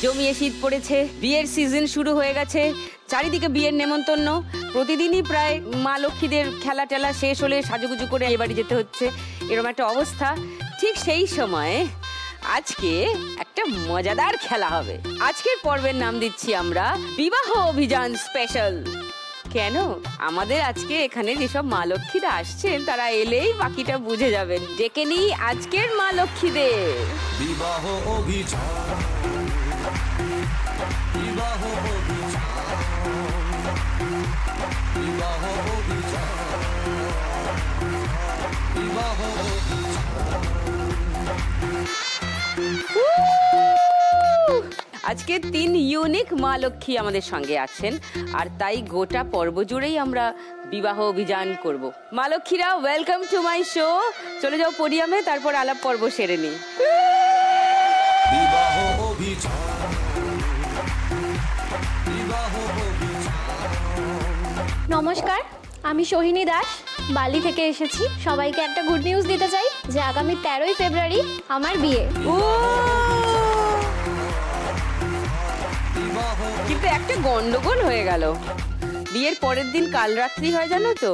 জমিয়ে শীত পড়েছে, বিয়ের সিজন শুরু হয়ে গেছে, চারিদিকে বিয়ের নেমন্তন্ন। প্রতিদিনই প্রায় মা লক্ষ্মীদের খেলা টেলা শেষ হলে সাজুগুজু করে এই বাড়ি যেতে হচ্ছে, এরকম একটা অবস্থা। ঠিক সেই সময় আজকে একটা মজাদার খেলা হবে। আজকের পর্বের নাম দিচ্ছি আমরা বিবাহ অভিযান স্পেশাল। কেন, আমাদের আজকে এখানে যেসব মা লক্ষ্মীরা আসছেন তারা এলেই বাকিটা বুঝে যাবেন। ডেকে নিই আজকের মা লক্ষ্মীদের। বিবাহ অভিযান, বিবাহ অভিযান, বিবাহ অভিযান, বিবাহ আজকে 3 ইউনিক মা লক্ষ্মী আমাদের সঙ্গে আছেন, আর তাই গোটা পর্ব জুড়েই আমরা বিবাহ অভিযান করব। মা লক্ষ্মীরা, ওয়েলকাম টু মাই শো। চলে যাও পোডিয়ামে, তারপর আলাপ পর্ব সেরে নিই। বিবাহ অভিযান, বিবাহ অভিযান। নমস্কার, আমি সোহিনী দাস, বালি থেকে এসেছি। সবাইকে একটা গুড নিউজ দিতে চাই যে আগামী 13ই ফেব্রুয়ারি আমার বিয়ে। কিন্তু একটা গন্ডগোল হয়ে গেল, বিয়ের পরের দিন কাল রাত্রি হয় জানো তো?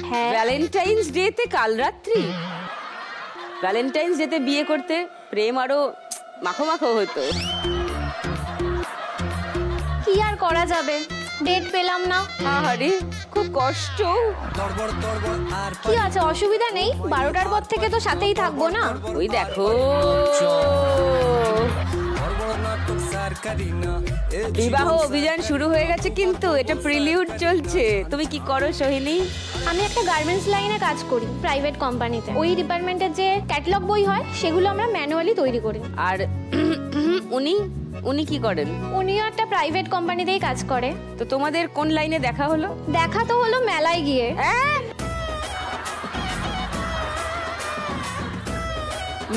হ্যাঁ, ভ্যালেন্টাইন্স ডে তে কাল রাত্রি। ভ্যালেন্টাইন্স ডে তে বিয়ে করতে প্রেম আরো মাখো মাখো হতো। কি আর করা যাবে, ডেট পেলাম না। আরে খুব কষ্ট। কি আছে, অসুবিধা নেই, 12টার পর থেকে তো সাথেই থাকবো না। ওই দেখো, বিবাহ অভিযান শুরু হয়ে গেছে, কিন্তু এটা প্রিলিউড চলছে। তুমি কি করো সোহিনী? আমি একটা গার্মেন্টস লাইনে কাজ করি, প্রাইভেট কোম্পানিতে। ওই ডিপার্টমেন্টের যে ক্যাটালগ বই হয় সেগুলো আমরা ম্যানুয়ালি তৈরি করি। আর উনি কি করেন? উনিও একটা প্রাইভেট কোম্পানিতেই কাজ করে। তো তোমাদের কোন লাইনে দেখা হলো? দেখা তো হলো মেলায় গিয়ে।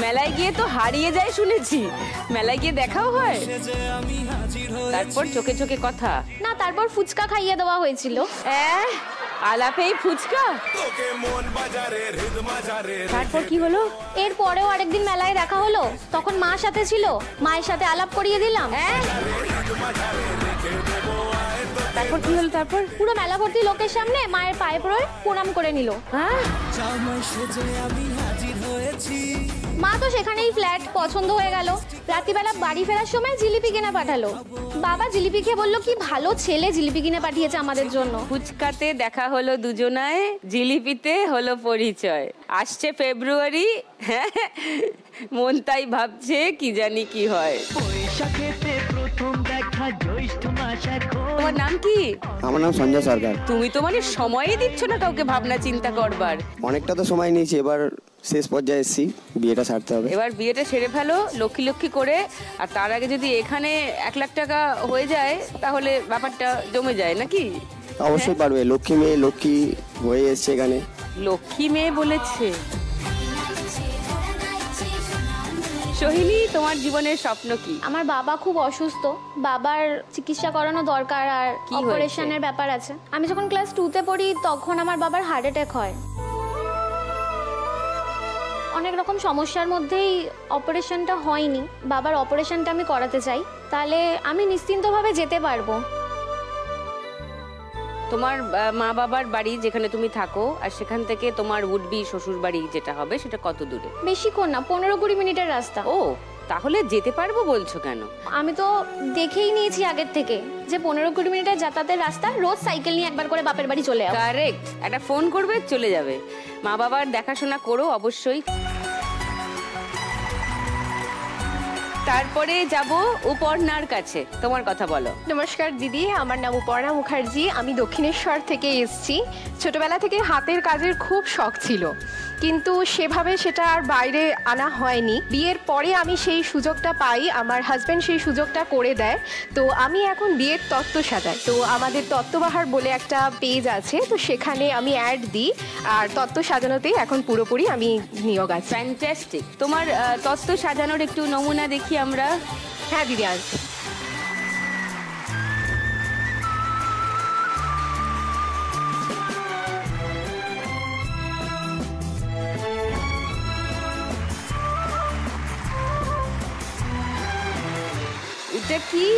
মেলায় গিয়ে তো হারিয়ে যায় শুনেছি, মেলায় গিয়ে দেখাও হয়? তারপর চোখে চোখে কথা? না, তারপর ফুচকা খাইয়ে দেওয়া হয়েছিল। আলাপেই ফুচকা? তারপর কি হলো? এর পরেও আরেকদিন মেলায় দেখা হলো, তখন মা সাথে ছিল, মায়ের সাথে আলাপ করিয়ে দিলাম। তারপর কি হলো? তারপর পুরো মেলা ভর্তি লোকের সামনে মায়ের পায়ে পড়ে প্রণাম করে নিল। মা তো সেখানেই ফ্ল্যাট পছন্দ হয়ে গেল। রাত্রিবেলা বাড়ি ফেরার সময় জিলিপি কিনে পাঠালো। বাবা জিলিপি খেয়ে বললো কি ভালো ছেলে, জিলিপি কিনে পাঠিয়েছে আমাদের জন্য। ফুচকাতে দেখা হলো দুজনায়, জিলিপিতে হলো পরিচয়। আসছে ফেব্রুয়ারি, মন তাই ভাবছে কি জানি কি হয়। তোমার নাম কি? আমার নাম সঞ্জয় সরকার। তুমি তো মানে সময়ই দিচ্ছ না কাউকে ভাবনা চিন্তা করবার। অনেকটা তো সময় নিয়েছি, এবার শেষ পর্যায়ে এসেছি, বিয়েটা সারতে হবে। এবার বিয়েটা সেরে ফেলো লক্ষ্মী লক্ষ্মী করে, আর তার আগে যদি এখানে 1 লাখ টাকা হয়ে যায় তাহলে ব্যাপারটা জমে যায় নাকি? অবশ্যই পারবে, লক্ষ্মী মেয়ে লক্ষ্মী হয়ে এসছে এখানে। লক্ষ্মী মেয়ে বলেছে। সোহিনী, তোমার জীবনের স্বপ্ন কি? আমার বাবা খুব অসুস্থ, বাবার চিকিৎসা করানো দরকার, আর অপারেশনের ব্যাপার আছে। আমি যখন ক্লাস 2তে পড়ি তখন আমার বাবার হার্ট অ্যাটাক হয়। অনেক রকম সমস্যার মধ্যেই অপারেশনটা হয়নি। বাবার অপারেশনটা আমি করাতে চাই, তাহলে আমি নিশ্চিন্তভাবে যেতে পারবো। তোমার মা বাবার বাড়ি যেখানে তুমি থাকো আর সেখান থেকে তোমার উডবি শ্বশুর বাড়ি যেটা হবে সেটা কত দূরে? বেশিক্ষণ না, 15-20 মিনিটের রাস্তা। ও, তাহলে যেতে পারবো বলছো কেন? আমি তো দেখেই নিয়েছি আগের থেকে যে 15-20 মিনিটের যাতায়াতের রাস্তা, রোজ সাইকেল নিয়ে একবার করে বাপের বাড়ি চলে যাও। কারেক্ট, একটা ফোন করবে চলে যাবে। মা বাবার দেখাশোনা করো অবশ্যই। তারপরে যাব উপর্ণার কাছে, তোমার কথা বলো। নমস্কার দিদি, আমার নাম উপর্ণা মুখার্জি, আমি দক্ষিণেশ্বর থেকে এসেছি। ছোটবেলা থেকে হাতের কাজের খুব শখ ছিল, কিন্তু সেভাবে সেটা আর বাইরে আনা হয়নি। বিয়ের পরে আমি সেই সুযোগটা পাই, আমার হাজব্যান্ড সেই সুযোগটা করে দেয়। তো আমি এখন বিয়ের তত্ত্ব সাজাই। তো আমাদের তত্ত্ববাহার বলে একটা পেজ আছে, তো সেখানে আমি অ্যাড দিই, আর তত্ত্ব সাজানোতেই এখন পুরোপুরি আমি নিয়োগ আছি। ফ্যান্টাস্টিক। তোমার তত্ত্ব সাজানোর একটু নমুনা দেখি আমরা। হ্যাঁ দিদি, আজ উঠে এটা কি?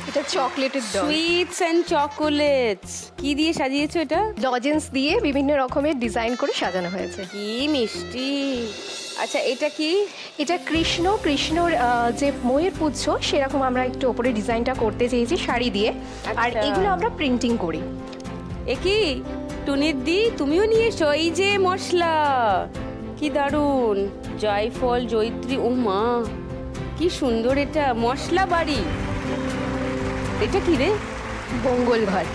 এটা চকলেটের দল, সুইটস এন্ড চকোলেটস। কি দিয়ে সাজিয়েছো এটা? লজেন্স দিয়ে বিভিন্ন রকমের ডিজাইন করে সাজানো হয়েছে। কি মিষ্টি। আচ্ছা এটা কি? এটা কৃষ্ণর যে ময়ের পুচ্ছ সেরকম আমরা একটু ওপরে ডিজাইনটা করতে চেয়েছি শাড়ি দিয়ে। আর আচ্ছা। এগুলো আমরা প্রিন্টিং করি। এ কি টুনির দি, তুমিও নিয়ে এসো এই যে মশলা। কি দারুণ, জয়ফল জয়িত্রী। ও মা কি সুন্দর, এটা মশলা বাড়ি। এটা কি রে? মঙ্গল ঘট।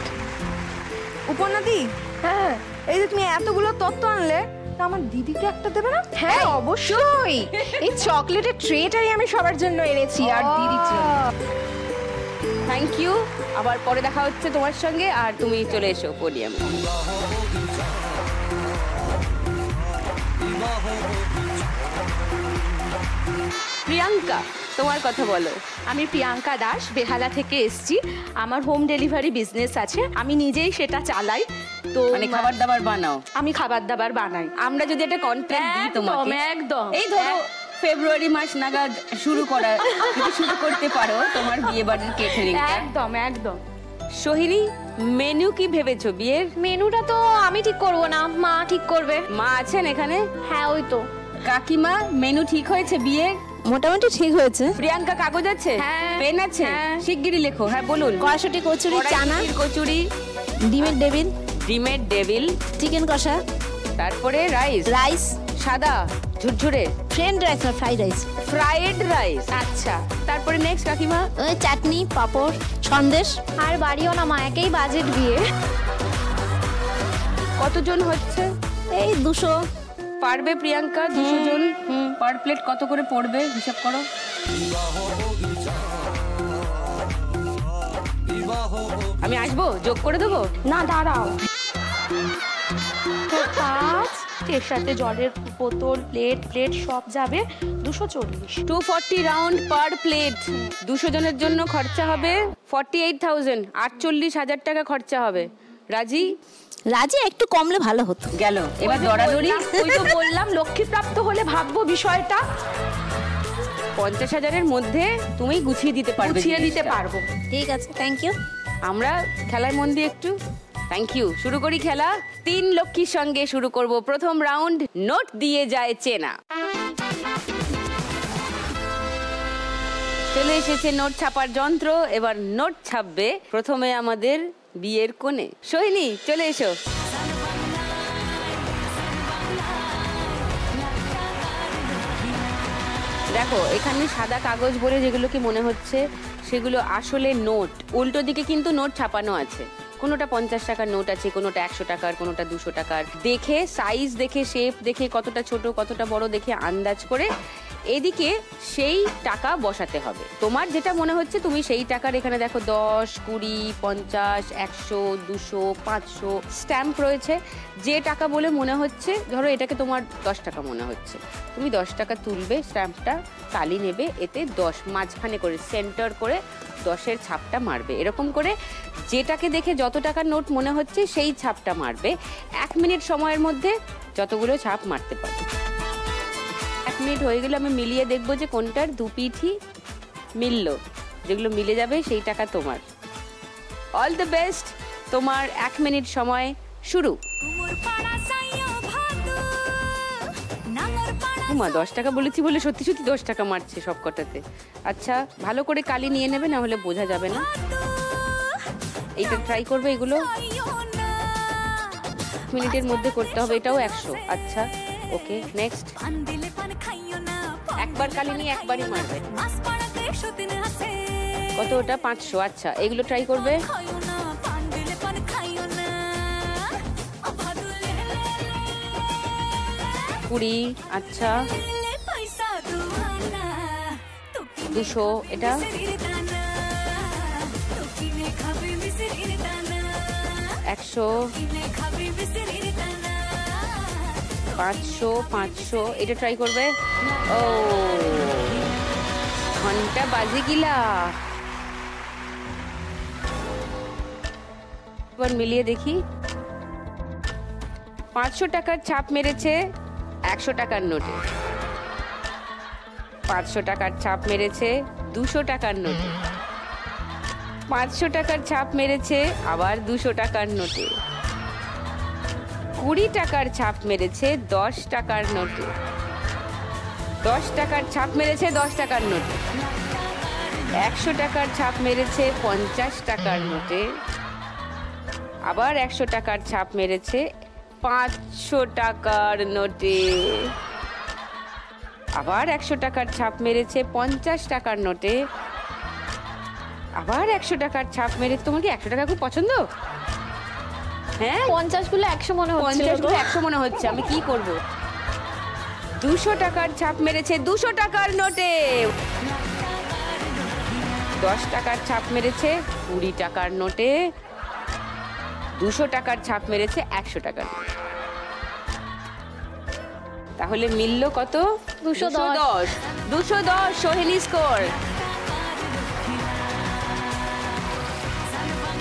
উপনাদি, হ্যাঁ এই যে তুমি এতগুলো তত্ত্ব আনলে, তা আমার দিদিকে একটা দেবে না? হ্যাঁ অবশ্যই। এই চকলেটের ট্রেটাই আমি সবার জন্য এনেছি আর দিদির জন্য। Thank you. আবার পরে দেখা হচ্ছে তোমার সঙ্গে, আর তুমি চলে এসো পোডিয়ামে। প্রিয়াঙ্কা, তোমার কথা বলো। আমি প্রিয়াঙ্কা দাস, বেহালা থেকে এসেছি। আমার হোম ডেলিভারি বিজনেস আছে, আমি নিজেই সেটা চালাই। তো মানে খাবার দাবার বানাও? আমি খাবার দাবার বানাই। আমরা যদি একটা কন্ট্রাক্ট দিই একদম, তোমাকে, একদম। এই ধরো ফেব্রুয়ারি মাস নাগাদ শুরু করতে পারো তোমার বিয়ে বাড়ির কেটারিংটা। একদম একদম। সোহিনী, মেনু কি ভেবেছো বিয়ের? মেনুটা তো আমি ঠিক করবো না, মা ঠিক করবে। মা আছেন এখানে? হ্যাঁ ওই তো। কাকিমা, মেনু ঠিক হয়েছে বিয়ের? মোটামুটি ঠিক হয়েছে। প্রিয়াঙ্কা, কাগজ আছে? হ্যাঁ। পেন আছে? শিগগিরই লেখো। হ্যাঁ বলুন। কড়াইশুঁটি, কচুরি, চানা, কড়াইশুঁটির কচুরি, ডিমের ডেভিল, ডিমের ডেভিল, চিকেন কষা, তারপরে রাইস, রাইস, সাদা ঝুরঝুরে, ফ্রেন্ড রাইস না ফ্রাইড রাইস, ফ্রাইড রাইস। আচ্ছা, তারপরে নেক্সট কাকিমা? ওই চাটনি, পাঁপড়, সন্দেশ। আর বাড়িও না মা, একেই বাজেট বিয়ে। কতজন হচ্ছে? এই 200। পারবে প্রিয়াঙ্কা? 200 জন। পার প্লেট কত করে পড়বে হিসাব করো। আমি আসবো, যোগ করে দেবো? না দাঁড়াও, তো কাজ এর সাথে জলের বোতল, প্লেট সব যাবে 240। 240 রাউন্ড পার প্লেট। 200 জনের জন্য খরচা হবে 48,000, 48,000 টাকা খরচা হবে। রাজি? রাজি, একটু কমলে ভালো হতো। গেল। এবার দরাদরি। ওই তো বললাম লক্ষ্মীপ্রাপ্ত হলে ভাববো বিষয়টা। 50,000-এর মধ্যে তুমি গুছিয়ে দিতে পারবে? গুছিয়ে দিতে পারবো। ঠিক আছে, থ্যাংক ইউ। আমরা খেলায় মন দিই একটু। Thank you. শুরু করি খেলা। 3 লক্ষ্মীর সঙ্গে শুরু করব প্রথম রাউন্ড। নোট দিয়ে যায় চেনা। চলে এসেছে নোট ছাপার যন্ত্র। এবার নোট ছাপবে প্রথমে আমাদের বিয়ের কোণে। সোহিনী, চলে এসো। দেখো এখানে সাদা কাগজ বলে যেগুলো কি মনে হচ্ছে সেগুলো আসলে নোট। উল্টো দিকে কিন্তু নোট ছাপানো আছে। কোনোটা 50 টাকার নোট আছে, কোনোটা 100 টাকার, কোনোটা 200 টাকার। দেখে সাইজ দেখে, শেপ দেখে, কতটা ছোট কতটা বড় দেখে আন্দাজ করে এদিকে সেই টাকা বসাতে হবে। তোমার যেটা মনে হচ্ছে তুমি সেই টাকার এখানে দেখো 10, 20, 50, 100, 200, 500 স্ট্যাম্প রয়েছে। যে টাকা বলে মনে হচ্ছে, ধরো এটাকে তোমার 10 টাকা মনে হচ্ছে, তুমি 10 টাকা তুলবে, স্ট্যাম্পটা কালি নেবে, এতে 10 মাঝখানে করে সেন্টার করে 10-এর ছাপটা মারবে। এরকম করে যেটাকে দেখে যত টাকার নোট মনে হচ্ছে সেই ছাপটা মারবে। 1 মিনিট সময়ের মধ্যে যতগুলো ছাপ মারতে পারবে। 1 মিনিট হয়ে গেলে আমি মিলিয়ে দেখবো যে কোনটার 2 পিঠই মিললো। যেগুলো মিলে যাবে সেই টাকা তোমার। All the best. তোমার 1 মিনিট সময় শুরু। মা 10 টাকা বলেছি বলে সত্যি সত্যি 10 টাকা মারছে সব কটাতে। আচ্ছা, ভালো করে কালি নিয়ে নেবে, না হলে বোঝা যাবে না। এইটা ট্রাই করবে। এগুলো 1 মিনিটের মধ্যে করতে হবে। এটাও 100। আচ্ছা, ওকে, নেক্সট। একবার কালি নিয়ে একবারই মারবে। কত ওটা? 500। আচ্ছা, এগুলো ট্রাই করবে। কুড়ি। আচ্ছা, 200। এটা 100, 500, 500। এটা ট্রাই করবে। ও, ঘন্টা বাজে গিলা। এবার মিলিয়ে দেখি। 500 টাকার ছাপ মেরেছে 100 টাকার নোটে। 500 টাকার ছাপ মেরেছে 200 টাকার নোটে। 500 টাকার ছাপ মেরেছে আবার 200 টাকার নোটে। 20 টাকার ছাপ মেরেছে 10 টাকার নোটে। 10 টাকার ছাপ মেরেছে 10 টাকার নোটে। 100 টাকার ছাপ মেরেছে 50 টাকার নোটে। আবার 100 টাকার ছাপ মেরেছে 500 টাকার নোটে। আবার 100 টাকার ছাপ মেরেছে 50 টাকার নোটে। আবার 100 টাকার ছাপ মেরেছে। তোমার কি 100 টাকা খুব পছন্দ? হ্যাঁ, 50 গুলো 100 মনে হচ্ছে। 50 গুলো 100 মনে হচ্ছে, আমি কি করব? 200 টাকার ছাপ মেরেছে 200 টাকার নোটে। 10 টাকার ছাপ মেরেছে 20 টাকার নোটে। 200 টাকার ছাপ মেরেছে 100 টাকার নোটে। তাহলে মিলল কত? 210। 210 সোহিনী স্কোর।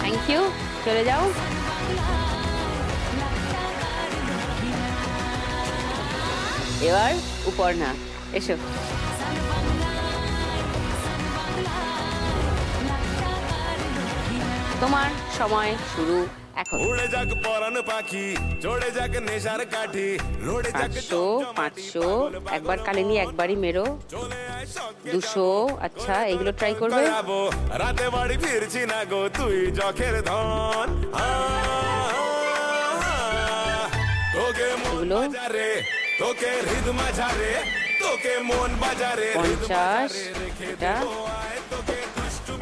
থ্যাংক ইউ, চলে যাও। এবার উপর্ণা, এসো। তোমার সময় শুরু এখন। উড়ে যাক পরাণ পাখি, চড়ে যাক নেশার কাঠি, লড়ে যাক 500 500 একবার কালিনী একবারই মেরো। 200, আচ্ছা এগুলো ট্রাই করবে। রাতে বাড়ি ফিরছি না গো, তুই যখের ধন। তোকে মন বাজারে, তোকে হৃদ মাঝারে, তোকে মন বাজারে 50, এটা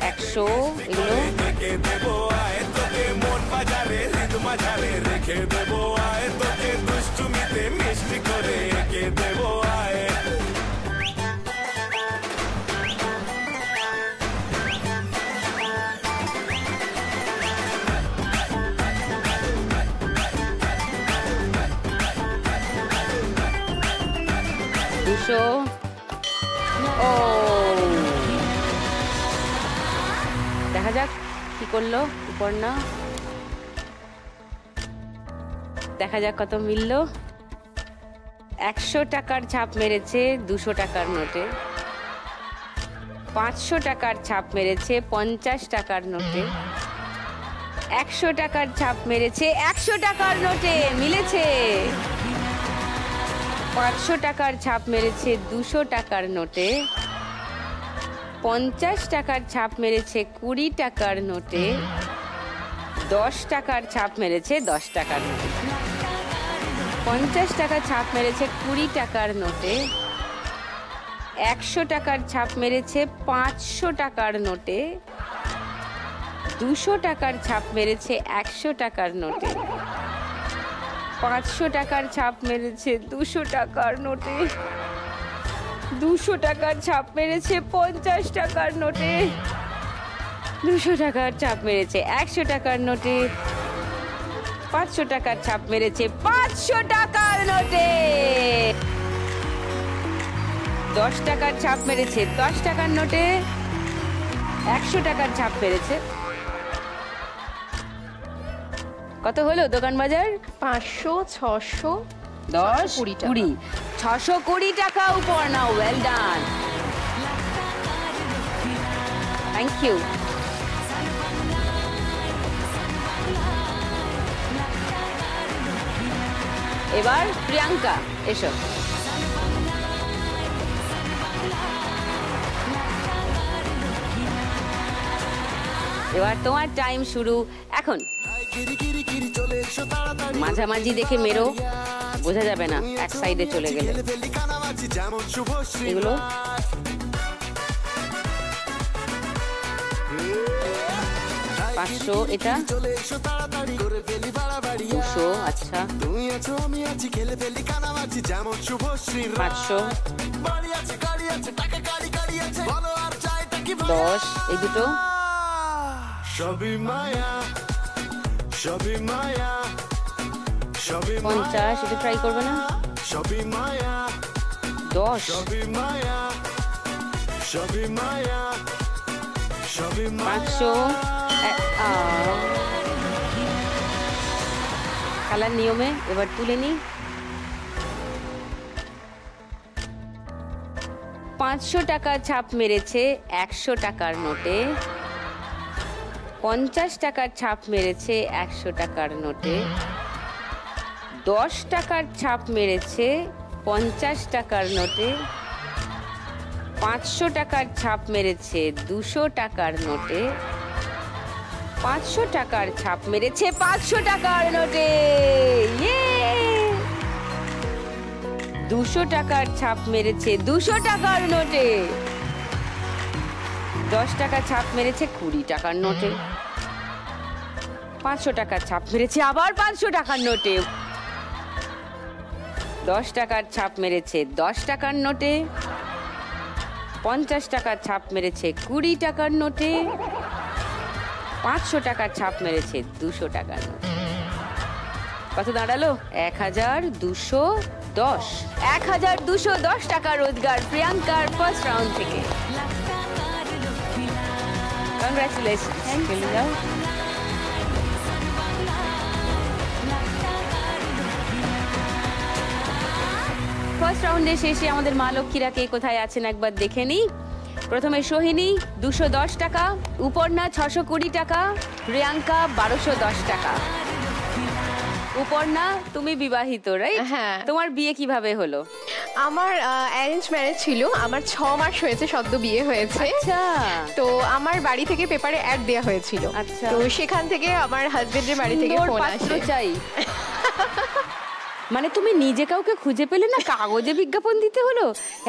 100, এগুলো রেখে দেবো আয়, তোকে মন বাজারে হৃদ মাঝারে রেখে দেবো আয়, তোকে দুষ্টুমিতে মিষ্টি করে এঁকে দেবো আয়। ও দেখা যাক কি করলো উপর্ণা, দেখা যাক কত মিলল। 100 টাকার ছাপ মেরেছে 200 টাকার নোটে। 500 টাকার ছাপ মেরেছে 50 টাকার নোটে। 100 টাকার ছাপ মেরেছে 100 টাকার নোটে, মিলেছে। 500 টাকার ছাপ মেরেছে 200 টাকার নোটে। 50 টাকার ছাপ মেরেছে 20 টাকার নোটে। 10 টাকার ছাপ মেরেছে 10 টাকার নোটে। 50 টাকার ছাপ মেরেছে 20 টাকার নোটে। 100 টাকার ছাপ মেরেছে 500 টাকার নোটে। 200 টাকার ছাপ মেরেছে 100 টাকার নোটে। 500 টাকার ছাপ মেরেছে 200 টাকার নোটে। 200 টাকার ছাপ মেরেছে 50 টাকার নোটে। 200 টাকার ছাপ মেরেছে 100 টাকার নোটে। 500 টাকার ছাপ মেরেছে 500 টাকার নোটে। 10 টাকার ছাপ মেরেছে 10 টাকার নোটে। 100 টাকার ছাপ মেরেছে। কত হলো দোকান বাজার? 500, 600, 10, 20 টাকা। 20, 620 টাকা উপর্ণা, ওয়েল ডান, থ্যাংক ইউ। এবার প্রিয়াঙ্কা, এসো। এবার তোমার টাইম শুরু এখন। মাঝামাঝি দেখে মেরো, বোঝা যাবে না এক সাইডে চলে গেলে। এগুলো 500, এটা 200, আচ্ছা 500, 10, এই দুটো সবই মায়া, সবই মায়া, সবই 50, এটা ট্রাই করবে না? সবই মায়া, 10, সবই মায়া, সবই মায়া, সবই 500, খেলার নিয়মে এবার তুলে নি। 500 টাকা ছাপ মেরেছে 100 টাকার নোটে। 50 টাকার ছাপ মেরেছে 100 টাকার নোটে, 10 টাকার ছাপ মেরেছে 50 টাকার নোটে, 500 টাকার ছাপ মেরেছে 200 টাকার নোটে, 500 টাকার ছাপ মেরেছে 500 টাকার নোটে, 200 টাকার ছাপ মেরেছে 200 টাকার নোটে, 10 টাকার ছাপ মেরেছে 20 টাকার নোটে, 500 টাকার ছাপ মেরেছে আবার 500 টাকার নোটে, 10 টাকার ছাপ মেরেছে 10 টাকার নোটে, 50 টাকার ছাপ মেরেছে 20 টাকার নোটে, 500 টাকার ছাপ মেরেছে 200 টাকার নোটে। কত দাঁড়ালো? 1210। 1210 টাকা রোজগার প্রিয়াঙ্কার ফার্স্ট রাউন্ড থেকে। কংগ্রাচুলেশন। চলে যাও। ফার্স্ট রাউন্ডে শেষে আমাদের মা লক্ষ্মীরা কে কোথায় আছেন একবার দেখে নিই। প্রথমে সোহিনী 210 টাকা, উপর্ণা 620 টাকা, প্রিয়াঙ্কা 1210 টাকা। উপর্ণা, তুমি বিবাহিত, রাইট? হ্যাঁ। তোমার বিয়ে কিভাবে হলো? আমার অ্যারেঞ্জ ম্যারেজ ছিল। আমার 6 মাস হয়েছে সদ্য বিয়ে হয়েছে। আচ্ছা। তো আমার বাড়ি থেকে পেপারে অ্যাড দেওয়া হয়েছিল। আচ্ছা। তো সেখান থেকে আমার হাজবেন্ডের বাড়ি থেকে সুন্দর ফোন পাত্র আসে। চাই। মানে তুমি নিজে কাউকে খুঁজে পেলে না, কাগজে বিজ্ঞাপন দিতে হলো?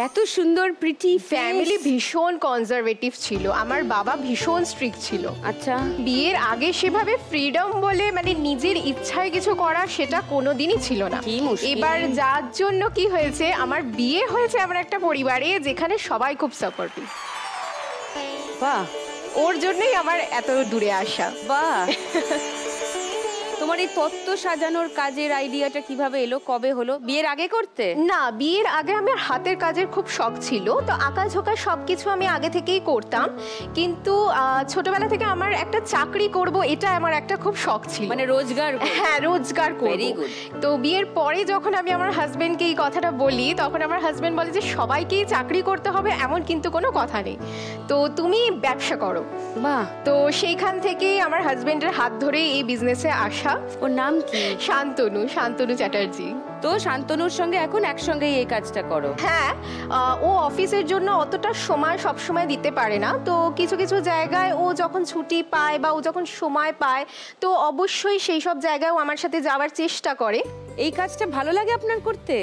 এত সুন্দর প্রিটি ফ্যামিলি ভীষণ কনজারভেটিভ ছিল, আমার বাবা ভীষণ স্ট্রিক্ট ছিল। আচ্ছা। বিয়ের আগে সেভাবে ফ্রিডম বলে মানে নিজের ইচ্ছায় কিছু করা সেটা কোনোদিনই ছিল না। কি মুশকিল। এবার যার জন্য কি হয়েছে, আমার বিয়ে হয়েছে এমন একটা পরিবারে যেখানে সবাই খুব সাপোর্টিভ। বাহ, ওর জন্যই আমার এত দূরে আসা। বাহ। তোমার এই তত্ত্ব সাজানোর কাজের আইডিয়াটা কিভাবে এলো, কবে হলো? বিয়ের আগে করতে? না, বিয়ের আগে আমার হাতের কাজের খুব শখ ছিল, তো আঁকা ঝোঁকা সবকিছু আমি আগে থেকেই করতাম। কিন্তু ছোটবেলা থেকে আমার একটা চাকরি করব এটা আমার একটা খুব শখ ছিল, মানে রোজগার? হ্যাঁ, রোজগার করব। Very good. তো বিয়ের পরে যখন আমি আমার হাজবেন্ডকে এই কথাটা বলি, তখন আমার হাজবেন্ড বলে যে সবাইকেই চাকরি করতে হবে এমন কিন্তু কোনো কথা নেই, তো তুমি ব্যবসা করো। বাহ। তো সেইখান থেকেই আমার হাজবেন্ডের হাত ধরে এই বিজনেসে আসা। ওর নাম কি? শান্তনু চ্যাটার্জি। তো শান্তনুর সঙ্গে এখন একসঙ্গেই এই কাজটা করো? হ্যাঁ, ও অফিসের জন্য অতটা সময় সব সময় দিতে পারে না, তো কিছু কিছু জায়গায় ও যখন ছুটি পায় বা ও যখন সময় পায় তো অবশ্যই সেই সব জায়গায় ও আমার সাথে যাওয়ার চেষ্টা করে। এই কাজটা ভালো লাগে আপনার করতে?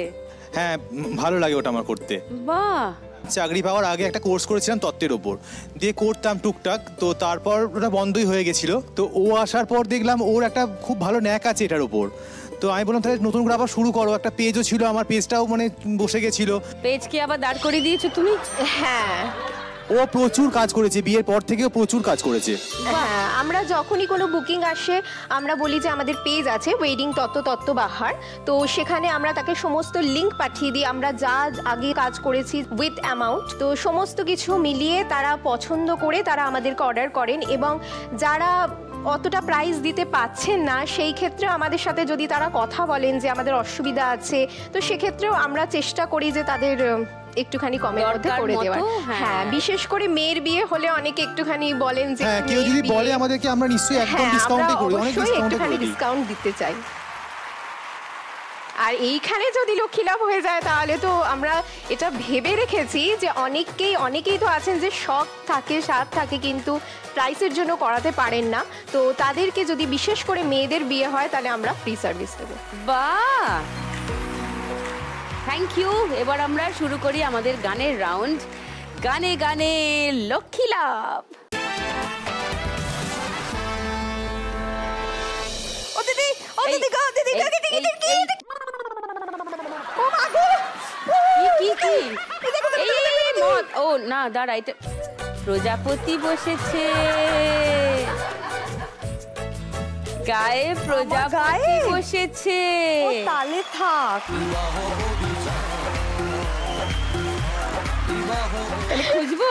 হ্যাঁ, ভালো লাগে ওটা আমার করতে। বাহ। চাকরি পাওয়ার আগে একটা কোর্স করেছিলাম তত্ত্বের ওপর, দিয়ে করতাম টুকটাক, তো তারপর ওটা বন্ধই হয়ে গেছিল। তো ও আসার পর দেখলাম ওর একটা খুব ভালো ন্যাক আছে এটার ওপর, তো আমি বললাম তাহলে নতুন করে আবার শুরু করো। একটা পেজও ছিল, আমার পেজটাও মানে বসে গেছিল। পেজ কি আবার দাঁড় করিয়ে দিয়েছো তুমি? হ্যাঁ, ও প্রচুর কাজ করেছে, বিয়ের পর থেকেও প্রচুর কাজ করেছে। হ্যাঁ, আমরা যখনই কোনো বুকিং আসে আমরা বলি যে আমাদের পেজ আছে ওয়েডিং তত্ত্ব বাহার, তো সেখানে আমরা তাকে সমস্ত লিংক পাঠিয়ে দিই, আমরা যা আগে কাজ করেছি উইথ অ্যামাউন্ট, তো সমস্ত কিছু মিলিয়ে তারা পছন্দ করে তারা আমাদেরকে অর্ডার করেন। এবং যারা অতটা প্রাইস দিতে পাচ্ছেন না সেই ক্ষেত্রে আমাদের সাথে যদি তারা কথা বলেন যে আমাদের অসুবিধা আছে, তো সেক্ষেত্রেও আমরা চেষ্টা করি যে তাদের একটুখানি কমের মধ্যে করে দেওয়ার। হ্যাঁ, বিশেষ করে মেয়ের বিয়ে হলে অনেকে একটুখানি বলেন যে হ্যাঁ, কেউ যদি বলে আমাদেরকে আমরা নিশ্চয়ই একদম ডিসকাউন্টে করি, অনেক ডিসকাউন্টে করে দিই। ডিসকাউন্ট দিতে চাই। আর এইখানে যদি লক্ষ্মী লাভ হয়ে যায় তাহলে তো আমরা এটা ভেবে রেখেছি যে অনেকেই তো আছেন যে শখ থাকে, স্বাদ থাকে, কিন্তু প্রাইসের জন্য করাতে পারেন না, তো তাদেরকে যদি বিশেষ করে মেয়েদের বিয়ে হয় তাহলে আমরা ফ্রি সার্ভিস দেবো। বাহ, থ্যাংক ইউ। এবার আমরা শুরু করি আমাদের গানের রাউন্ড। গানে গানে লক্ষ্মী লাভ। ও দিদি, ও দিদি গো, দিদি গো, দিদি গো, দিদি গো। ও মা গো, কি ও না, দাঁড়া, এটা প্রজাপতি বসেছে গায়ে, প্রজাপতি বসেছে। ও তালে থাক। তাহলে খুঁজবো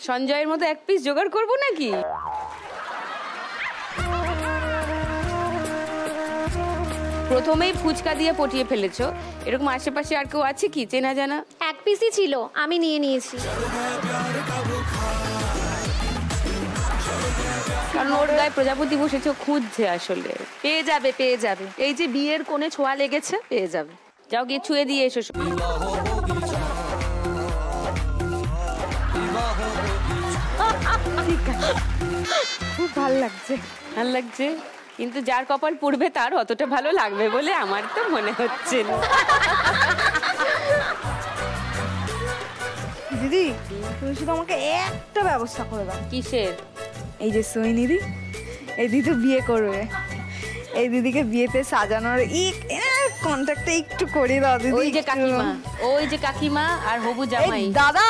সঞ্জয়ের মতো এক পিস জোগাড় করবো নাকি? প্রথমেই ফুচকা দিয়ে পটিয়ে ফেলেছো, এরকম আশেপাশে আর কেউ আছে কি চেনা জানা? এক পিসই ছিল, আমি নিয়ে নিয়েছি। কারণ ওর গায়ে প্রজাপতি বসেছে, ও খুঁজছে আসলে। পেয়ে যাবে পেয়ে যাবে, এই যে বিয়ের কোণে ছোঁয়া লেগেছে, পেয়ে যাবে। যাও গিয়ে ছুঁয়ে দিয়ে এসো। খুব ভালো লাগছে। ভালো লাগছে, কিন্তু যার কপাল পুড়বে তার অতটা ভালো লাগবে বলে আমার তো মনে হচ্ছে না। দিদি তুমি শুধু আমাকে একটা ব্যবস্থা করে দাও। কিসের? এই যে সৈনিধি, এই দিদি তো বিয়ে করবে, এই দিদিকে বিয়েতে সাজানোর কন্ট্যাক্টটা একটু করে দাও দিদি। ওই যে একটু। কাকিমা, ওই যে কাকিমা আর হবু এই জামাই। দাদা,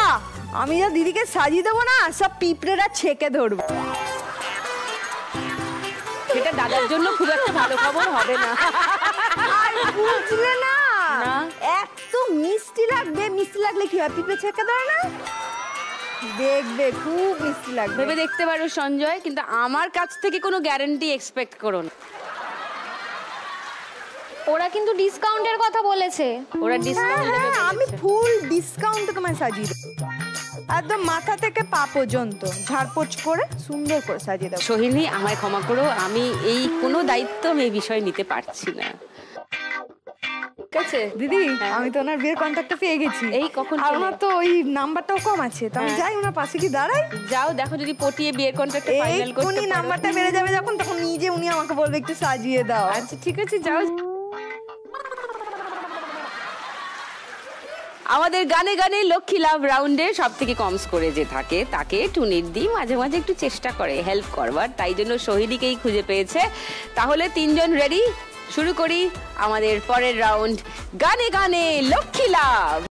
আমি যা দিদিকে সাজিয়ে দেবো না, সব পিঁপড়েরা ছেকে ধরবো। সেটা দাদার জন্য খুব একটা ভালো খবর হবে না। আর বুঝলে না, না। এত মিষ্টি লাগবে, মিষ্টি লাগলে কি হয়, পিঁপড়ে ছেকে ধরে না, দেখবে খুব মিষ্টি লাগবে। ভেবে দেখতে পারো সঞ্জয়, কিন্তু আমার কাছ থেকে কোনো গ্যারান্টি এক্সপেক্ট করো না। ওরা কিন্তু ডিসকাউন্টের কথা বলেছে। ওরা ডিসকাউন্ট দেবে হ্যাঁ, আমি বলেছে। ফুল ডিসকাউন্টে তোমায় সাজিয়ে দেবো, একদম মাথা থেকে পা পর্যন্ত ঝাড়পোছ করে সুন্দর করে সাজিয়ে দেবো। সোহিনী, আমায় ক্ষমা করো, আমি এই কোনো দায়িত্ব আমি এই বিষয়ে নিতে পারছি না। ঠিক আছে দিদি, আমি তো ওনার বিয়ের কন্ট্যাক্টটা পেয়ে গেছি। এই কখন আর পেলে? ওনার তো ওই নাম্বারটাও কম আছে, তো আমি হ্যাঁ। যাই ওনার পাশে কি দাঁড়াই, যাও দেখো যদি পটিয়ে বিয়ের কন্ট্রাক্ট ফাইনাল করতে এক্ষুনি পারো। নাম্বারটা বেড়ে যাবে যখন, তখন নিজে উনি আমাকে বলবে একটু সাজিয়ে দাও। আচ্ছা ঠিক আছে, যাও। আমাদের গানে গানে লক্ষ্মী লাভ রাউন্ডে সব থেকে কম স্কোরে যে থাকে তাকে টুনির দি মাঝে মাঝে একটু চেষ্টা করে হেল্প করবার, তাই জন্য সোহিনীকেই খুঁজে পেয়েছে। তাহলে তিনজন রেডি, শুরু করি আমাদের পরের রাউন্ড, গানে গানে লক্ষ্মী লাভ।